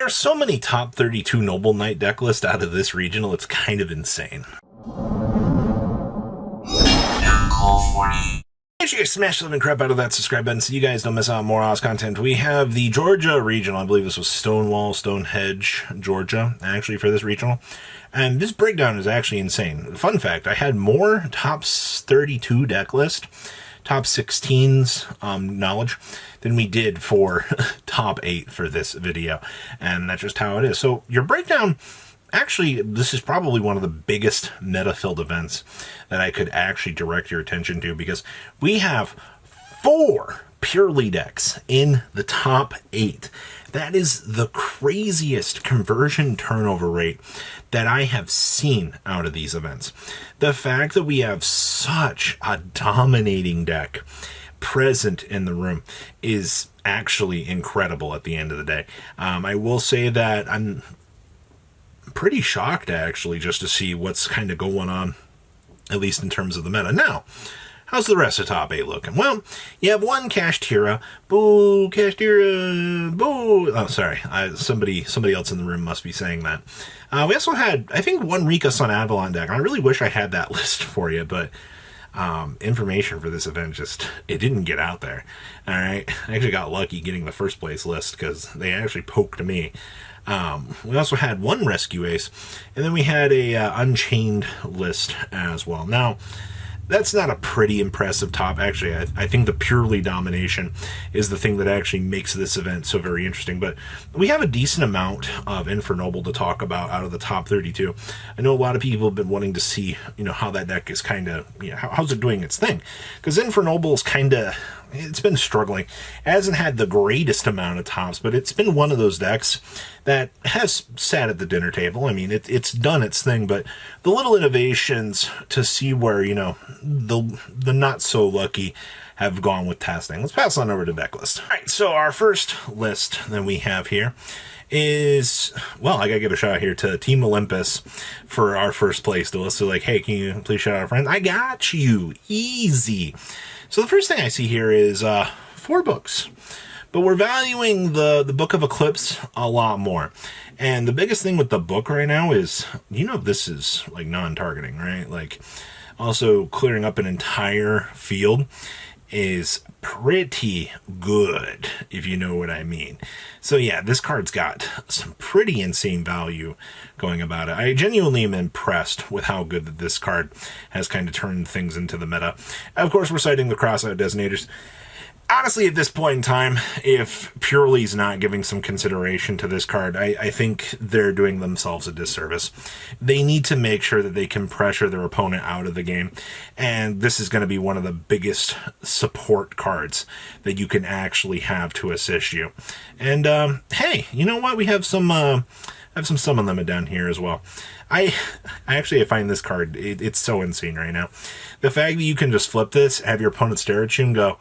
There's so many top 32 Noble Knight deck lists out of this regional, it's kind of insane. Make sure you smash the living crap out of that subscribe button so you guys don't miss out on more Oz content. We have the Georgia regional. I believe this was Stonehenge, Georgia, actually, for this regional. And this breakdown is actually insane. Fun fact, I had more top 32 deck list, top 16's knowledge than we did for top 8 for this video. And that's just how it is. So your breakdown, actually, this is probably one of the biggest meta-filled events that I could actually direct your attention to, because we have 4 purely decks in the top 8. That is the craziest conversion turnover rate that I have seen out of these events. The fact that we have such a dominating deck present in the room is actually incredible at the end of the day. I will say that I'm pretty shocked, actually, just to see what's kind of going on, at least in terms of the meta. Now, how's the rest of top 8 looking? Well, you have one Kashtira. Boo, Kashtira, boo. Oh, sorry. Somebody else in the room must be saying that. We also had, I think, one Rika Sun Avalon deck. I really wish I had that list for you, but information for this event it didn't get out there. All right. I actually got lucky getting the first place list because they actually poked me. We also had one Rescue Ace, and then we had a Unchained list as well. Now, that's not a pretty impressive top. Actually, I think the purely domination is the thing that actually makes this event so very interesting. But we have a decent amount of Infernoble to talk about out of the top 32. I know a lot of people have been wanting to see, how that deck is kind of, how's it doing its thing? Because Infernoble is kind of, it's been struggling. It hasn't had the greatest amount of tops, but it's been one of those decks that has sat at the dinner table. I mean, it's done its thing, but the little innovations to see where, the not so lucky have gone with testing. Let's pass on over to deck list. All right, so our first list that we have here is, well, I gotta give a shout out here to Team Olympus for our first place list. So like, hey, can you please shout out our friends? I got you. Easy. So the first thing I see here is 4 books. But we're valuing the Book of Eclipse a lot more. And the biggest thing with the book right now is, this is like non-targeting, right? Like, also clearing up an entire field is pretty good, if you know what I mean. So yeah, this card's got some pretty insane value going about it. I genuinely am impressed with how good that this card has kind of turned things into the meta. Of course, we're citing the crossout designators. Honestly, at this point in time, if Purely's not giving some consideration to this card, I think they're doing themselves a disservice. They need to make sure that they can pressure their opponent out of the game, and this is going to be one of the biggest support cards that you can actually have to assist you. And hey, you know what? We have some summon limit down here as well. I find this card, it's so insane right now. The fact that you can just flip this, have your opponent stare at you and go,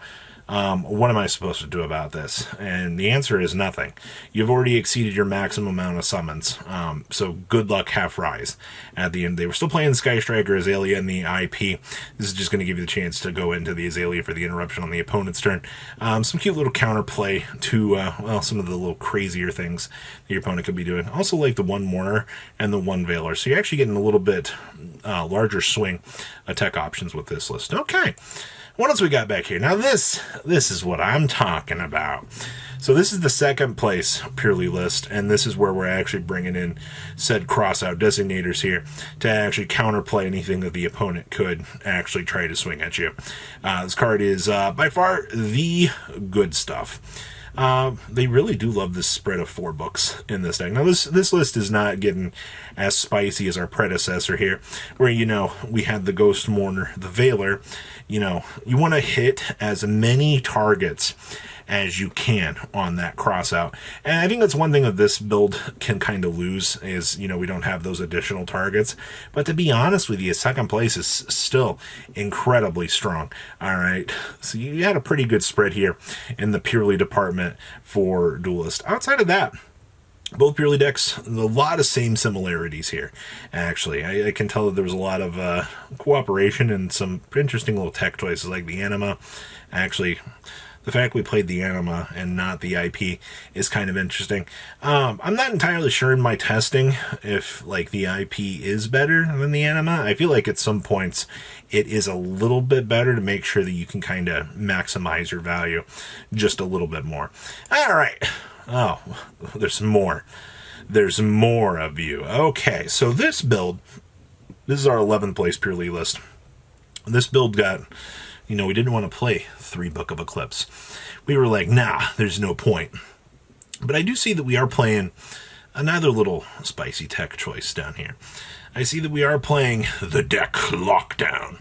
what am I supposed to do about this? And the answer is nothing. You've already exceeded your maximum amount of summons. So good luck, half rise. At the end, they were still playing Sky Striker, Azalea, and the IP. This is just going to give you the chance to go into the Azalea for the interruption on the opponent's turn. Some cute little counterplay to, some of the little crazier things that your opponent could be doing. Also like the one Mourner and the one Veiler. So you're actually getting a little bit larger swing attack options with this list. Okay. What else we got back here? Now this is what I'm talking about. So this is the second place purely list, and this is where we're actually bringing in said crossout designators here to actually counterplay anything that the opponent could actually try to swing at you. This card is by far the good stuff. They really do love this spread of 4 books in this deck. Now, this list is not getting as spicy as our predecessor here, where, we had the Ghost Mourner, the Veiler. You want to hit as many targets as you can on that crossout. And I think that's one thing that this build can kind of lose is, we don't have those additional targets. But to be honest with you, second place is still incredibly strong. All right. So you had a pretty good spread here in the purely department for Duelist. Outside of that, both purely decks, a lot of same similarities here, actually. I can tell that there was a lot of cooperation and some interesting little tech choices like the Anima. Actually, the fact we played the anima and not the IP is kind of interesting. I'm not entirely sure in my testing if like the IP is better than the anima. I feel like at some points it is a little bit better to make sure that you can kind of maximize your value just a little bit more. All right. Oh, there's more. There's more of you. Okay, so this build, this is our 11th place purely list. This build got, we didn't want to play 3 Book of Eclipse. We were like, nah, there's no point. But I do see that we are playing another little spicy tech choice down here. I see that we are playing the deck lockdown.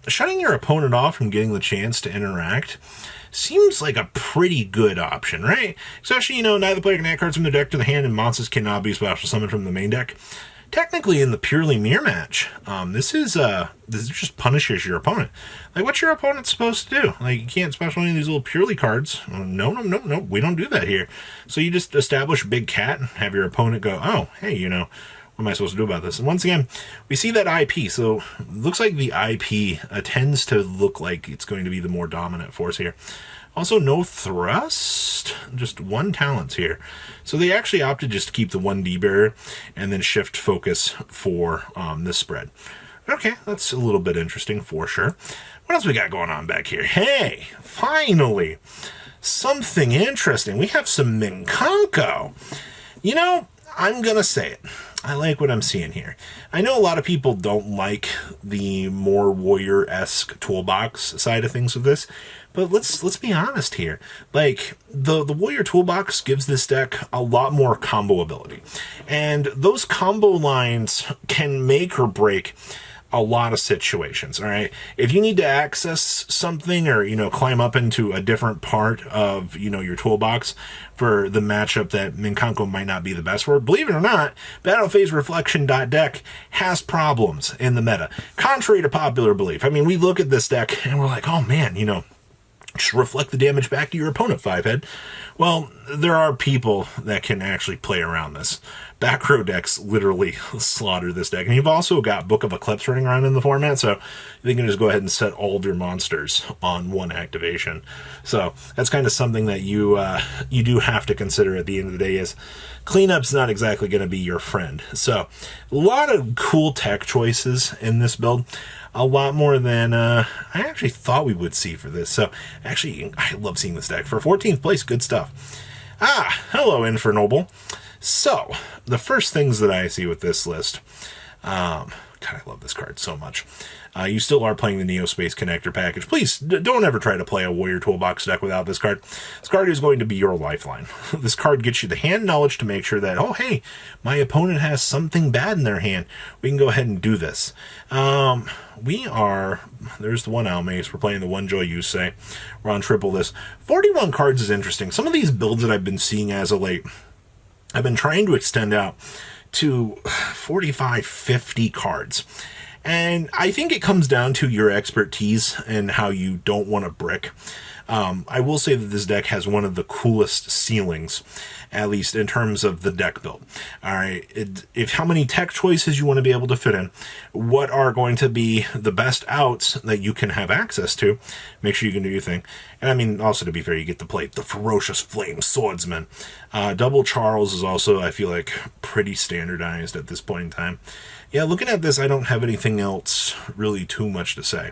Shutting your opponent off from getting the chance to interact seems like a pretty good option, right? Especially, neither player can add cards from the deck to the hand, and monsters cannot be special summoned from the main deck. Technically, in the purely mirror match, this just punishes your opponent. Like, what's your opponent supposed to do? Like, you can't special any of these little purely cards. No, we don't do that here. So you just establish Big Cat and have your opponent go, oh, hey, what am I supposed to do about this? And once again, we see that IP. So it looks like the IP tends to look like it's going to be the more dominant force here. Also, no thrust, just 1 talents here. So they actually opted just to keep the 1D barrier and then shift focus for this spread. Okay, that's a little bit interesting for sure. What else we got going on back here? Hey, finally, something interesting. We have some Minkanko. I'm going to say it. I like what I'm seeing here. I know a lot of people don't like the more warrior-esque toolbox side of things with this, but let's be honest here. Like, the warrior toolbox gives this deck a lot more combo ability. And those combo lines can make or break a lot of situations, all right? If you need to access something or, climb up into a different part of, your toolbox for the matchup that Minkanko might not be the best for, believe it or not, Battle Phase Reflection deck has problems in the meta, contrary to popular belief. I mean, we look at this deck and we're like, oh man, just reflect the damage back to your opponent, 5-head. Well, there are people that can actually play around this. Back row decks literally slaughter this deck. And you've also got Book of Eclipse running around in the format, so you can just go ahead and set all of your monsters on 1 activation. So that's kind of something that you do have to consider at the end of the day, is cleanup's not exactly going to be your friend. So a lot of cool tech choices in this build. A lot more than I actually thought we would see for this. So actually, I love seeing this deck. For 14th place, good stuff. Hello, Infernoble. So, the first things that I see with this list, God, I love this card so much. You still are playing the Neo Space Connector package. Please, don't ever try to play a Warrior Toolbox deck without this card. This card is going to be your lifeline. This card gets you the hand knowledge to make sure that, oh, hey, my opponent has something bad in their hand. We can go ahead and do this. There's the 1 Almace. We're playing the 1 Joy Yusei. We're on triple this. 41 cards is interesting. Some of these builds that I've been seeing as of late, I've been trying to extend out to 45, 50 cards. And I think it comes down to your expertise and how you don't want to brick. I will say that this deck has one of the coolest ceilings, at least in terms of the deck build. All right, if how many tech choices you want to be able to fit in, what are going to be the best outs that you can have access to, make sure you can do your thing. And I mean, also to be fair, you get to play the Ferocious Flame Swordsman. Double Charles is also, I feel like, pretty standardized at this point in time. Yeah, looking at this, I don't have anything else really too much to say.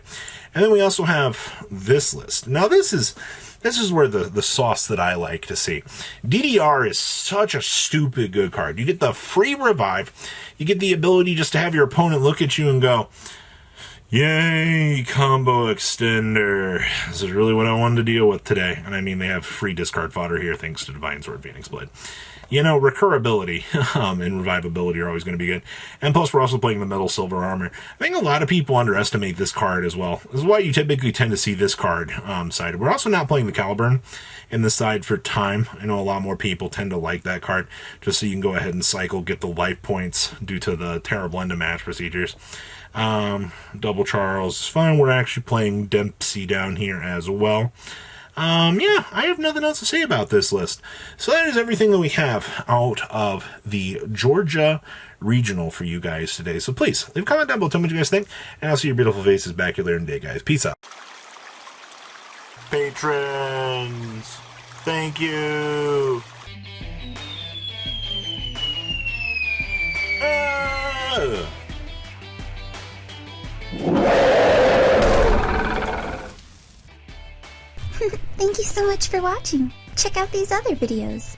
And then we also have this list. Now, this is where the sauce that I like to see. DDR is such a stupid good card. You get the free revive. You get the ability just to have your opponent look at you and go, yay, combo extender. This is really what I wanted to deal with today. And I mean, they have free discard fodder here thanks to Divine Sword Phoenix Blade. Recurability and revivability are always going to be good. And plus, we're also playing the Metal Silver Armor. I think a lot of people underestimate this card as well. This is why you typically tend to see this card sided. We're also not playing the Caliburn in the side for time. I know a lot more people tend to like that card, just so you can go ahead and cycle, get the life points due to the Terra Blenda match procedures. Double Charles is fine. We're actually playing Dempsey down here as well. Yeah, I have nothing else to say about this list. So that is everything that we have out of the Georgia Regional for you guys today. So please, leave a comment down below, tell me what you guys think, and I'll see your beautiful faces back here later in the day, guys. Peace out. patrons. Thank you. Thank you so much for watching. Check out these other videos.